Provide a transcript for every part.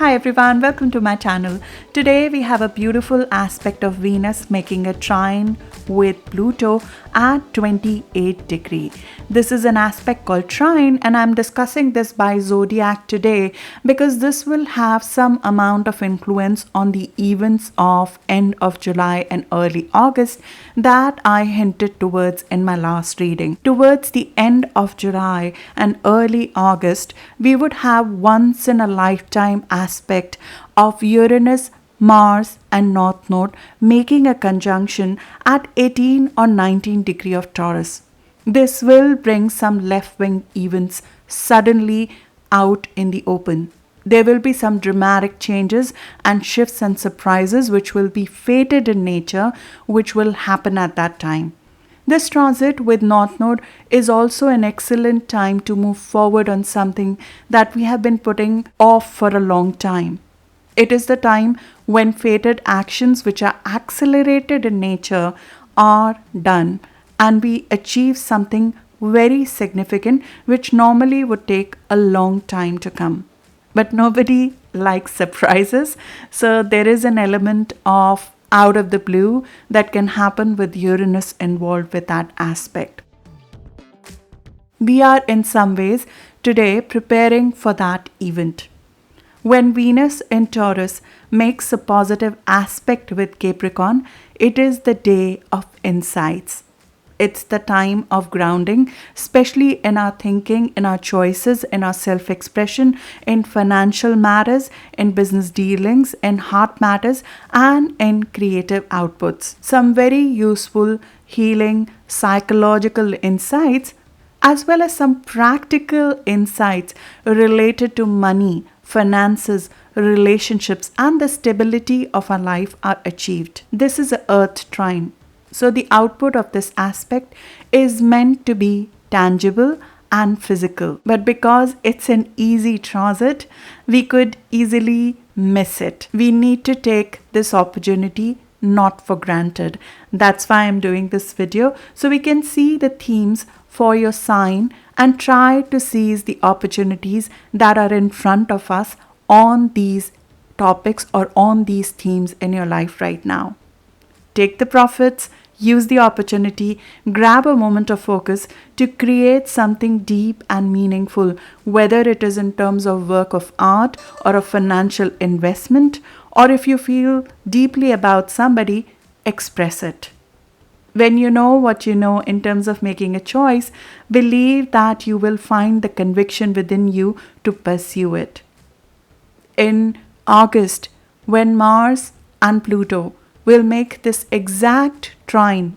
Hi everyone, welcome to my channel. Today we have a beautiful aspect of Venus making a trine with Pluto at 28 degree. This is an aspect called trine and I'm discussing this by zodiac today because this will have some amount of influence on the events of end of July and early August that I hinted towards in my last reading. Towards the end of July and early August, we would have once in a lifetime aspect of Uranus, Mars and North Node making a conjunction at 18 or 19 degree of Taurus. This will bring some left-wing events suddenly out in the open. There will be some dramatic changes and shifts and surprises which will be fated in nature, which will happen at that time. This transit with North Node is also an excellent time to move forward on something that we have been putting off for a long time. It is the time when fated actions which are accelerated in nature are done and we achieve something very significant which normally would take a long time to come. But nobody likes surprises, so there is an element of out of the blue that can happen with Uranus involved with that aspect. We are in some ways today preparing for that event. When Venus in Taurus makes a positive aspect with Capricorn, it is the day of insights. It's the time of grounding, especially in our thinking, in our choices, in our self-expression, in financial matters, in business dealings, in heart matters, and in creative outputs. Some very useful healing, psychological insights, as well as some practical insights related to money, finances, relationships, and the stability of our life are achieved. This is an Earth trine. So the output of this aspect is meant to be tangible and physical. But because it's an easy transit, we could easily miss it. We need to take this opportunity not for granted. That's why I'm doing this video, so we can see the themes for your sign and try to seize the opportunities that are in front of us on these topics or on these themes in your life right now. Take the profits, use the opportunity, grab a moment of focus to create something deep and meaningful, whether it is in terms of work of art or a financial investment, or if you feel deeply about somebody, express it. When you know what you know in terms of making a choice, believe that you will find the conviction within you to pursue it. In August, when Mars and Pluto will make this exact trine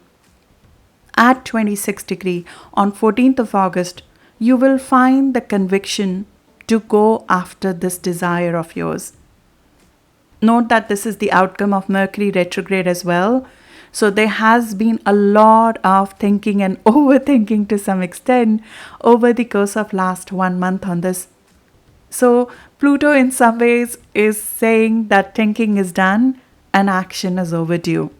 at 26 degree on 14th of August, you will find the conviction to go after this desire of yours. Note that this is the outcome of Mercury retrograde as well. So there has been a lot of thinking and overthinking to some extent over the course of last 1 month on this. So Pluto in some ways is saying that thinking is done and action is overdue.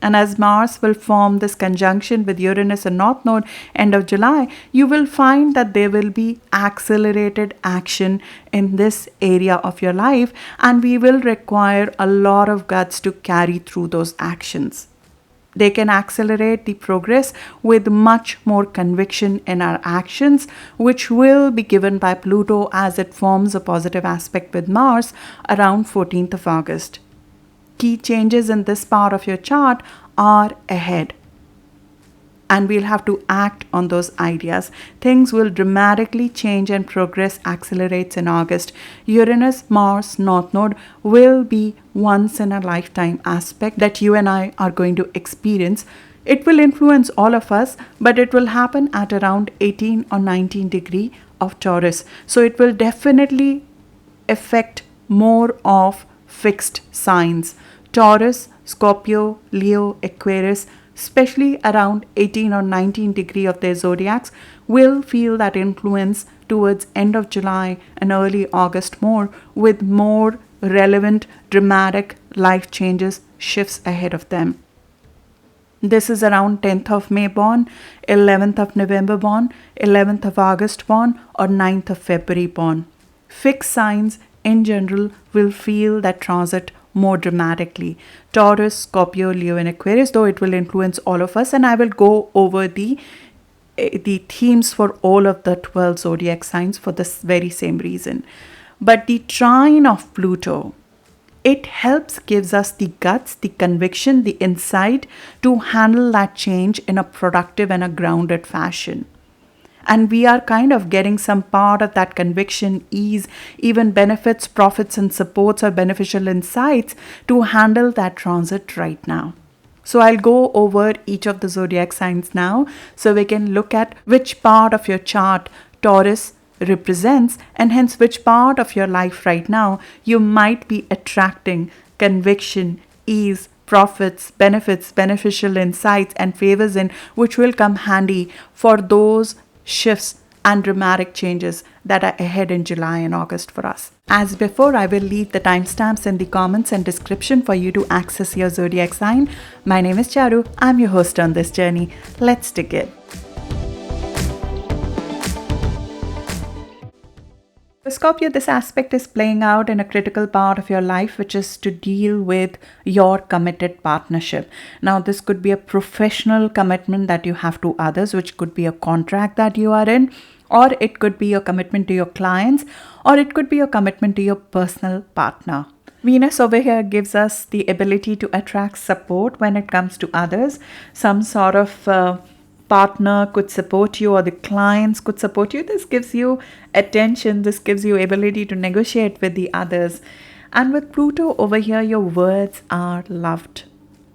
And as Mars will form this conjunction with Uranus and North Node end of July, you will find that there will be accelerated action in this area of your life and we will require a lot of guts to carry through those actions. They can accelerate the progress with much more conviction in our actions, which will be given by Pluto as it forms a positive aspect with Mars around 14th of August. Key changes in this part of your chart are ahead. And we'll have to act on those ideas. Things will dramatically change and progress accelerates in August. Uranus, Mars, North Node will be once in a lifetime aspect that you and I are going to experience. It will influence all of us, but it will happen at around 18 or 19 degree of Taurus. So it will definitely affect more of fixed signs. Taurus, Scorpio, Leo, Aquarius, especially around 18 or 19 degree of their zodiacs, will feel that influence towards end of July and early August more, with more relevant, dramatic life changes, shifts ahead of them. This is around 10th of May born, 11th of November born, 11th of August born, or 9th of February born. Fixed signs in general will feel that transit more dramatically. Taurus, Scorpio, Leo, and Aquarius, though it will influence all of us, and I will go over the themes for all of the 12 zodiac signs for this very same reason. But the trine of Pluto, it helps gives us the guts, the conviction, the insight to handle that change in a productive and a grounded fashion. And we are kind of getting some part of that conviction, ease, even benefits, profits, and supports or beneficial insights to handle that transit right now. So I'll go over each of the zodiac signs now so we can look at which part of your chart Taurus represents, and hence which part of your life right now you might be attracting conviction, ease, profits, benefits, beneficial insights, and favors in, which will come handy for those shifts and dramatic changes that are ahead in July and August for us. As before, I will leave the timestamps in the comments and description for you to access your zodiac sign. My name is Charu. I'm your host on this journey. Let's dig in. Scorpio, this aspect is playing out in a critical part of your life, which is to deal with your committed partnership. Now, this could be a professional commitment that you have to others, which could be a contract that you are in, or it could be your commitment to your clients, or it could be your commitment to your personal partner. Venus over here gives us the ability to attract support when it comes to others. Some sort of partner could support you, or the clients could support you. This gives you attention. This gives you ability to negotiate with the others. And with Pluto over here, your words are loved.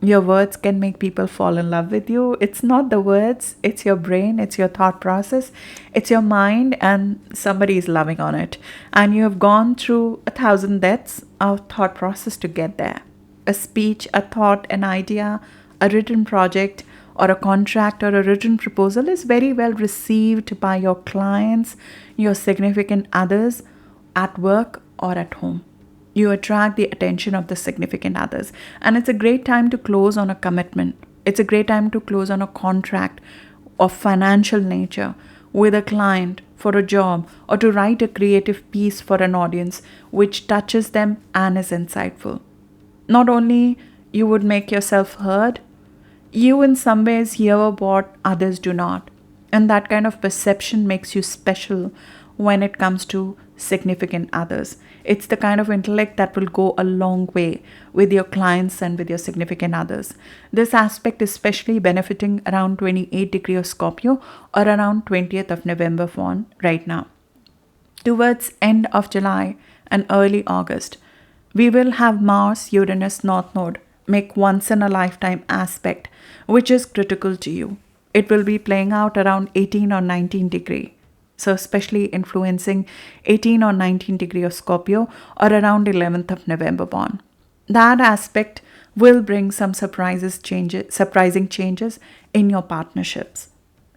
Your words can make people fall in love with you. It's not the words, it's your brain, it's your thought process, it's your mind, and somebody is loving on it. And you have gone through 1,000 deaths of thought process to get there. A speech, a thought, an idea, a written project, or a contract or a written proposal is very well received by your clients, your significant others at work or at home. You attract the attention of the significant others. And it's a great time to close on a commitment. It's a great time to close on a contract of financial nature with a client for a job, or to write a creative piece for an audience which touches them and is insightful. Not only you would make yourself heard, you in some ways hear what others do not. And that kind of perception makes you special when it comes to significant others. It's the kind of intellect that will go a long way with your clients and with your significant others. This aspect is especially benefiting around 28 degree of Scorpio or around 20th of November for right now. Towards end of July and early August, we will have Mars Uranus North Node make once in a lifetime aspect, which is critical to you. It will be playing out around 18 or 19 degree. So especially influencing 18 or 19 degree of Scorpio or around 11th of November born. That aspect will bring some surprising changes in your partnerships.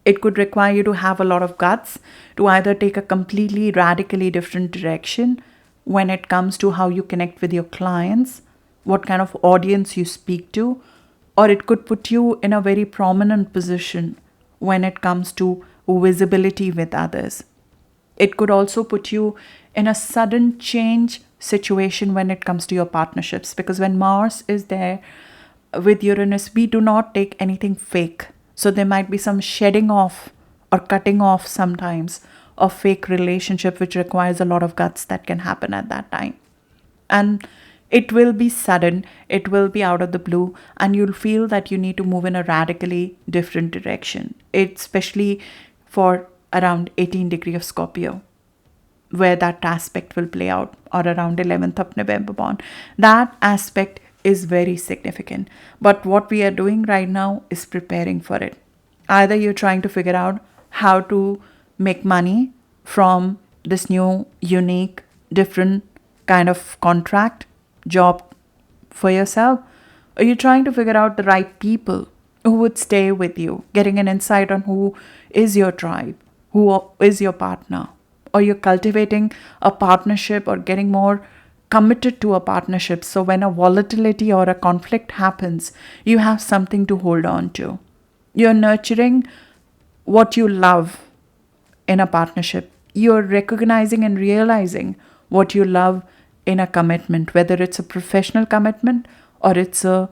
It could require you to have a lot of guts to either take a completely radically different direction when it comes to how you connect with your clients, what kind of audience you speak to, or it could put you in a very prominent position when it comes to visibility with others. It could also put you in a sudden change situation when it comes to your partnerships, because when Mars is there with Uranus, we do not take anything fake. So there might be some shedding off or cutting off sometimes of fake relationship, which requires a lot of guts that can happen at that time. And it will be sudden, it will be out of the blue, and you'll feel that you need to move in a radically different direction. It's especially for around 18 degree of Scorpio, where that aspect will play out, or around 11th of November born. That aspect is very significant. But what we are doing right now is preparing for it. Either you're trying to figure out how to make money from this new, unique, different kind of contract, job for yourself, or you're trying to figure out the right people who would stay with you, getting an insight on who is your tribe, who is your partner, or you're cultivating a partnership or getting more committed to a partnership. So when a volatility or a conflict happens, you have something to hold on to. You're nurturing what you love in a partnership. You're recognizing and realizing what you love in a commitment, whether it's a professional commitment or it's a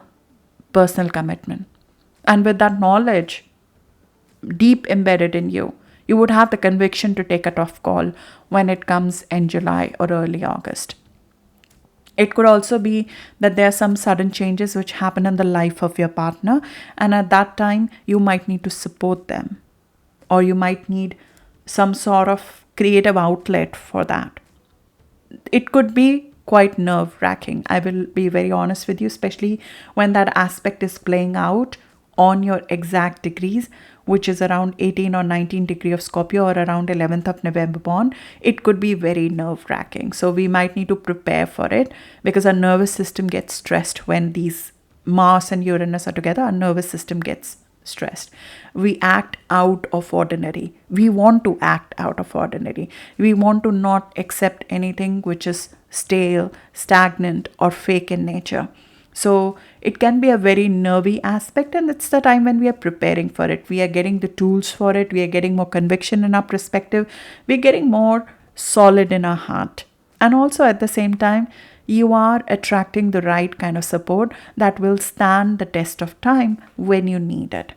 personal commitment. And with that knowledge deep embedded in you, you would have the conviction to take a tough call when it comes in July or early August. It could also be that there are some sudden changes which happen in the life of your partner, and at that time, you might need to support them, or you might need some sort of creative outlet for that. It could be quite nerve-wracking. I will be very honest with you, especially when that aspect is playing out on your exact degrees, which is around 18 or 19 degree of Scorpio or around 11th of November born. It could be very nerve-wracking. So we might need to prepare for it, because our nervous system gets stressed when these Mars and Uranus are together. Our nervous system gets stressed. We act out of ordinary. We want to act out of ordinary. We want to not accept anything which is stale, stagnant, or fake in nature. So it can be a very nervy aspect, and it's the time when we are preparing for it. We are getting the tools for it. We are getting more conviction in our perspective. We're getting more solid in our heart. And also at the same time, you are attracting the right kind of support that will stand the test of time when you need it.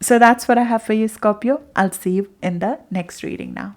So that's what I have for you, Scorpio. I'll see you in the next reading now.